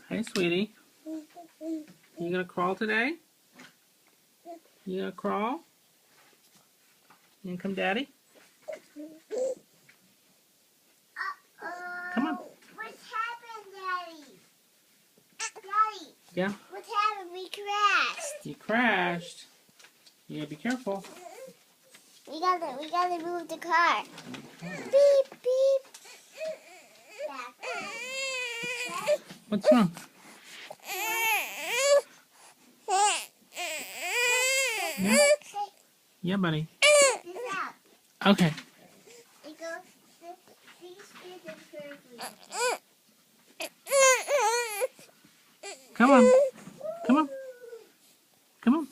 Hey, sweetie. You gonna crawl today? You gonna crawl? You gonna come, Daddy? Come on. What happened, Daddy? Daddy. Yeah. What happened? We crashed. You crashed. You gotta be careful. We gotta move the car. Beep beep. What's wrong? Yeah, yeah, buddy. Okay. Come on. Come on. Come on.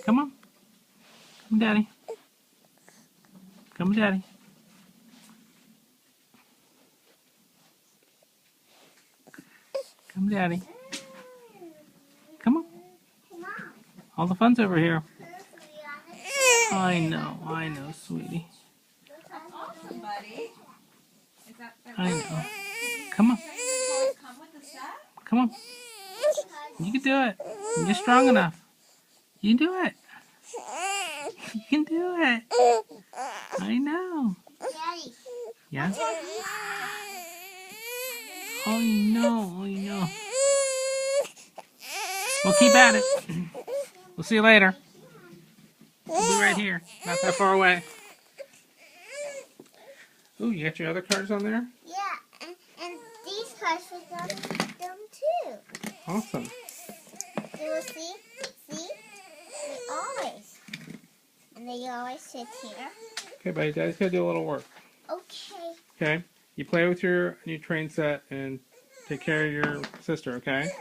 Come on. Come, Daddy. Come, Daddy. Come, Daddy. Come on. All the fun's over here. I know, sweetie. That's awesome, buddy. Is that I know. Come on. come with the set? Come on. You can do it. You're strong enough. You can do it. You can do it. I know. Daddy. Yeah? Oh, no. Oh, no. Well, keep at it. We'll see you later. We'll be right here. Not that far away. Ooh, you got your other cars on there? Yeah, and these cars were on them too. Awesome. You will see? See? They always. And they always sit here. Okay, buddy. Daddy's got to do a little work. Okay. Okay? You play with your new train set and take care of your sister, okay?